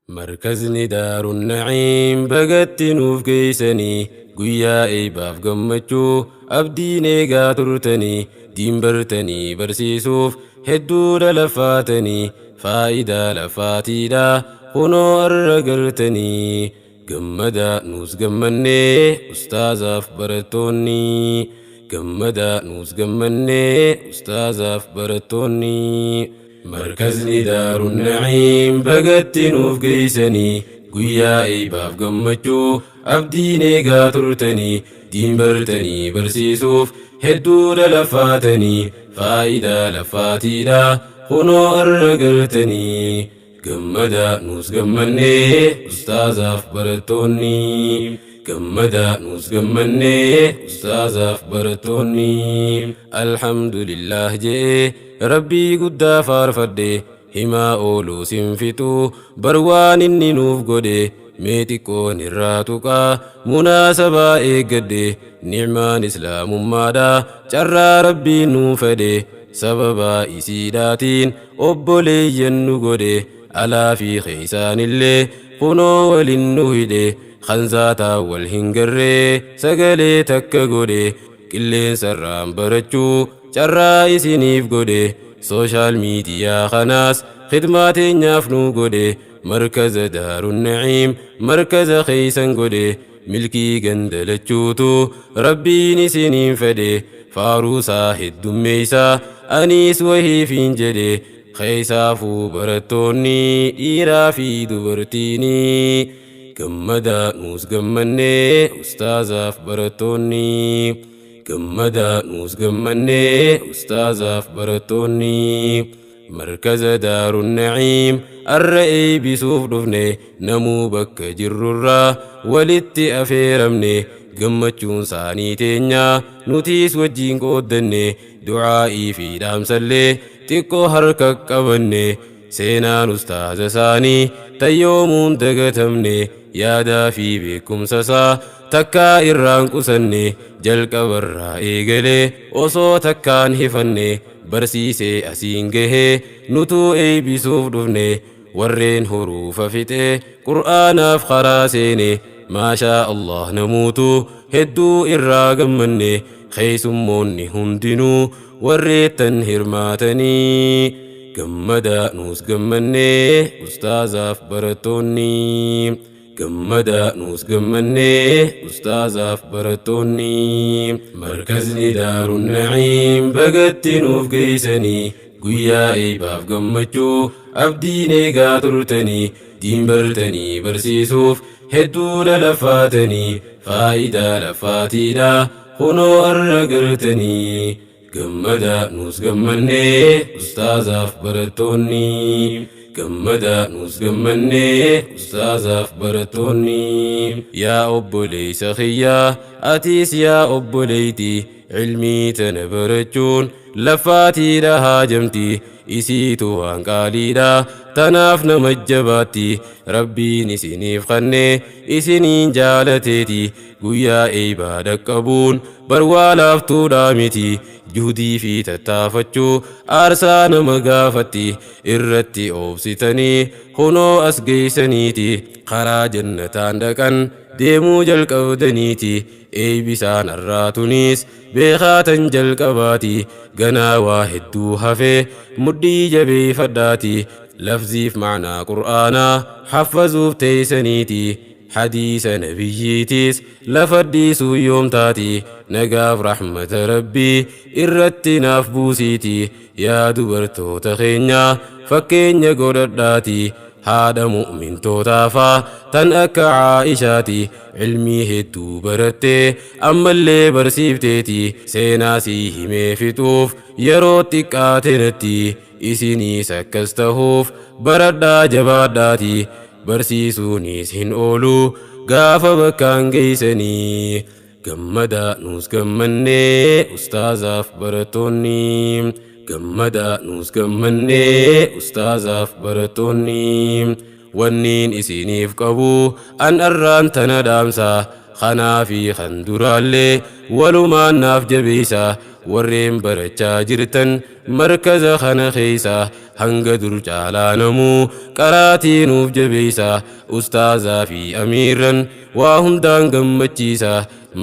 مركزني دار النعيم بقت نوف كيسني قويا إيباف قمتشو أبديني قاترتني دين برتني برسيسوف هدور لفاتني فايدة لفاتيدا خنو أرقرتني قمدا نوس قمني أستاذ برتوني قمدا نوس قمني أستاذ برتوني مركزني دار النعيم بقت نوف قيسني قويا إيباف قمتشو أبديني قاترتني دين برتني برسيسوف هدور لفاتني فايدة لفاتيدا خنو أرقرتني قمدا نوس قمني أستاذ برتوني قمدا نوس قمني أستاذ برتوني الحمد لله جي ربي قد فارفدي هما أولو سنفتو بروان إني نوف قدي ميتكو نراتوكا مناسبة إيقدي نعمان إسلام مادا جرى ربي نوفدي سببا إسيداتين أبولي ينو قدي ألا في خيسان اللي قنو ولنوهدي خنزاتا والهنقري سقلي تكا قدي كلين سرام برچو جرى إسينيف قدي سوشال ميديا خناس خدمات نافنو قدي مركز دار النعيم مركز خيسان قدي ملكي قندلچوتو ربي نسينين فدي فاروسا هدوميسا أنيس وهي فين جدي خيسافو برتوني إيرا في دبرتيني قمدا نوس قمني أستاذ برتوني قمدا نوس قمني أستاذ برتوني مركز دار النعيم الرئي بسوف دفني نمو بك جررا ولت أفيرمني قمتشون ساني تينيا نوتيس وجين قدني دعائي في دام سلي تكو حركك قبني سينان أستاذ ساني تيومون دقتمني يادا في بكم سسا تكا إران قسني جلق برا إيقلي وصو تكان هفني برسيسي أسينجه نتو أي بسوف دفني ورين حروف فتي قرآن خراسيني ما شاء الله نموتو هدو إراغم مني خيسموني هندنو وريتن هرماتني قمدا نوس قمني أستاذ برتوني قمدا نوس قمني أستاذ برتوني مركزني دار النعيم بقت نوف قيسني قويا إيباف قمتشو أبديني قاترتني دين برتني برسيسوف هدو لفاتني فايدة لفاتيدا خنو أرقرتني قمدا نوس قمني أستاذ برتوني قمدا نوس قمني أستاذ برتوني يا أبو ليس خيا أتيس يا أبو ليتي علمي تنبرجون لفاتي لها جمتي إسيتو هنقاليدا تناف نمجباتي ربي نسينيف خني إسينين جالتيتي قويا إيبادك قبون بروالاف تودامتي جهدي في تتافتشو أرسان مغافتي إرتي أوبسيتني خنو أسقيسنيتي خرا جنتان دكان ديمو جلقودنيتي أي بسان الراتونيس بيخاتن جلقباتي غنا واحد دو هفي مدي جبي فداتي لفظيف معنى قرآنا حفظوف تيسنيتي حديث نبيتيس لفديسو يوم تاتي نقاف رحمة ربي إرتي نافبوسيتي يا دبرتو تخينيا فكينيا قرداتي هذا مؤمن توتافا تنأك عائشاتي علمي هدو برتي أما اللي برسيفتيتي سيناسي همي فتوف يروتك آتنتي إسيني سكستهوف بردا جباداتي برسيسونيس هن أولو غاف بكان جيسني قمدا نوس قمني أستاذ برتوني قمدا نوس قمني أستاذ برتوني ونين إسينيف قبو أن أران تندامسا خنافي خندرالي ولما ناف جبيسا warreen barachaa jirtan markaza kana keessa hanga dur caalaa namuu qaraatii nuuf jabeessa ustaazaa fi amiirran waa hundaan gammachiisa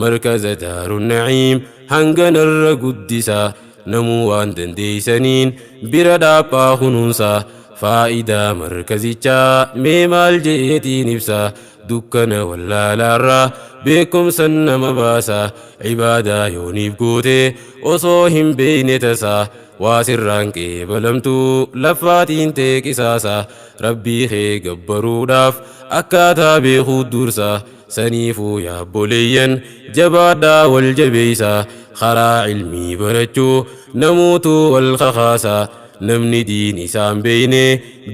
markaza daarun na'iim hanga narra guddisa namuu waan dandeeysaniin bira dhaaphaa kunuunsa faayidaa markazichaa mee maal jeetiin ibsa dukkana wallaalaarraa beekumsan nama baasa cibaadaa yooniif goote osoo hin beeyne tasaa waa sirraan qeebalamtu laffaatiin tee qisaasa rabbii kee gabbaruudhaaf akkaataa beekuu dursa saniifuu yaabboleeyyan jabaadhaa wal jabeeysa karaa cilmii barachuu namuutu wal kakaasa namni diin isaan beeyne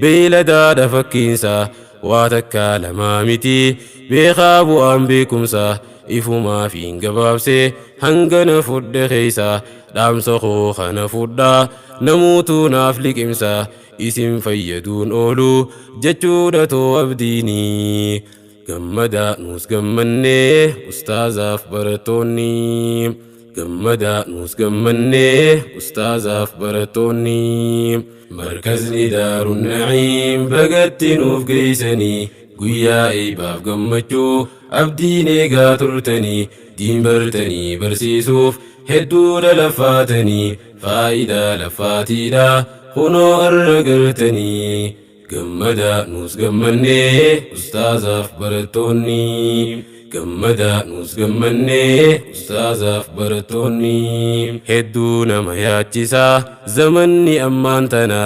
beeyladaadha fakkiinsa waa takka lamaa miti beekaa bu'aan beekumsa ifumaa fi gabaabse hangana fudhe keeysa dhaamsa koo kana fudhaa namuutu naaf liqimsa isin fayyaduun oolu jechuudha too abdiini gammada nuus gammannee ustaazaaf baratoonni gammada nuus gammannee ustaazaaf baratoonni markazni daarun na'iim bagatti nuuf geeysanii guyyaa eebaaf gammachuu abdiin eegaa turtanii diin bartanii barsiisuuf hedduudha laffaatanii faayidaa laffaatiidha kunoo arra gartanii gammada nuus gammannee ustaazaaf baratoonni gammada nuus gammannee ustaazaaf baratoonni hedduu nama yaachisaa zamanni ammaan tana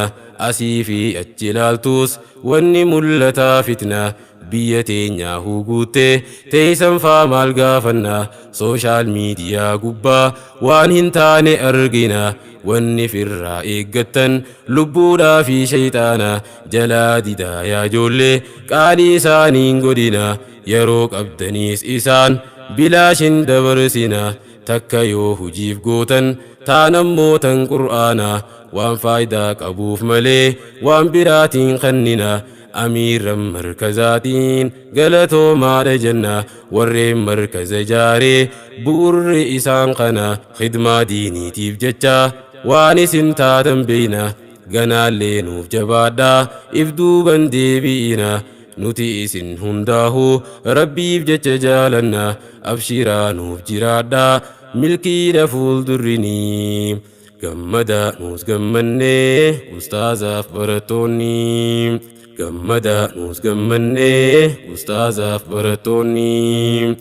asii fi achi ilaaltus wanni mul'ataa fitna biyya teenyaa huguuttee teeysan faa maal gaafanna sooshaal miidiyaa gubbaa waan hin taane argina wanni firraa eeggattan lubbuudhaa fi shayxaana jalaa didaa yaa ijoollee qaalii isaaniin godhina yeroo qabdaniis isaan bilaashin dabarsina takka yoo hujiif gootan taan ammoo tan qur'aana waan faayidaa qabuuf malee waan biraatiin kannina amiirran markazaatiin galatoomaadha jenna warreen markaza jaaree bu'urri isaan kana khidmaa diiniitiif jecha waan isin taatan beeyna ganaallee nuuf jabaadhaa if duuban deebi'ina nuti isin hundaahu rabbiif jecha jaalanna abshiraa nuuf jiraadhaa milkiidha fuuldurrinii gammada nuus gammannee ustaazaaf baratoonni gammada nuus gammannee ustaazaaf baratoonni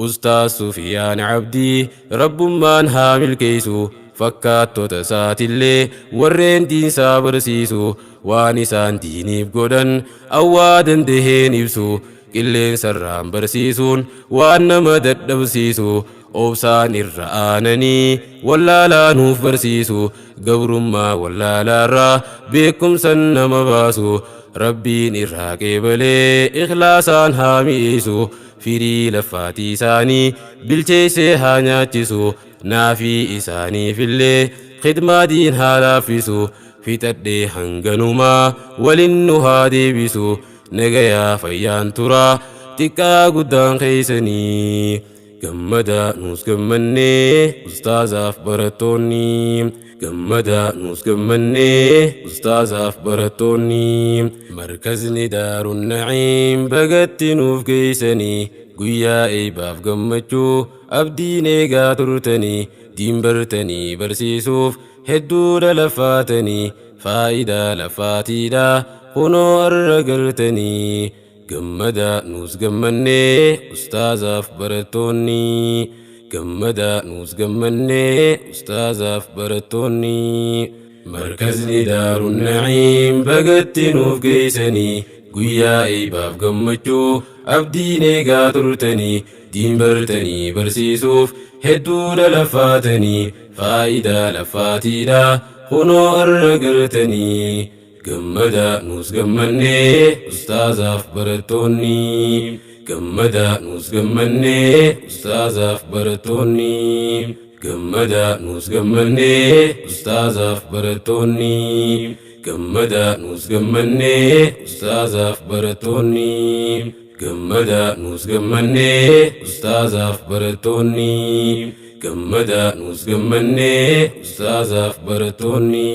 ustaaz Sufiyaan Abdii rabbummaan haa milkeeysu fakkaattota isaatillee warreen diinsaa barsiisu waan isaan diiniif godhan awwaa dandaheen ibsu qilleensarraan barsiisuun waan nama dadhabsiisu obsaan irra aananii wallaalaa nuuf barsiisu gabrummaa wallaalaarraa beekumsan nama baasu rabbiin irraa qeebalee ikhlaasaan haa mi'eessu firii laffaatii isaanii bilcheessee haa nyaachisu naafii isaaniifillee khidmaa diin haa laaffisu fixadhee hanganumaa walin nu haa deebisu nagayaa fayyaan turaa xiqqaa guddaan keeysanii gammada nuus gammannee ustaazaaf baratoonni gammada nuus gammannee ustaazaaf baratoonni markazni daarun na'iim bagatti nuuf geeysanii guyyaa eebaaf gammachuu abdiin eegaa turtanii diin bartanii barsiisuuf hedduudha laffaatanii faayidaa laffaatiidha kunoo arra gartanii gammada nuus gammannee ustaazaaf baratoonni gammada nuus gammannee ustaazaaf baratoonni markazni daarun na'iim bagatti nuuf geeysanii guyyaa eebaaf gammachuu abdiin eegaa turtanii diin bartanii barsiisuuf hedduudha laffaatanii faayidaa laffaatiidha kunoo arra gartanii gammada nuus gammannee ustaazaaf baratoonni gammada nuus gammannee ustaazaaf baratoonni gammada nuus gammannee ustaazaaf baratoonni gammada nus gammannee ustaazaaf barattoonni gammada nus gammannee ustaazaaf barattoonni gammada nus gammannee ustaazaaf barattoonni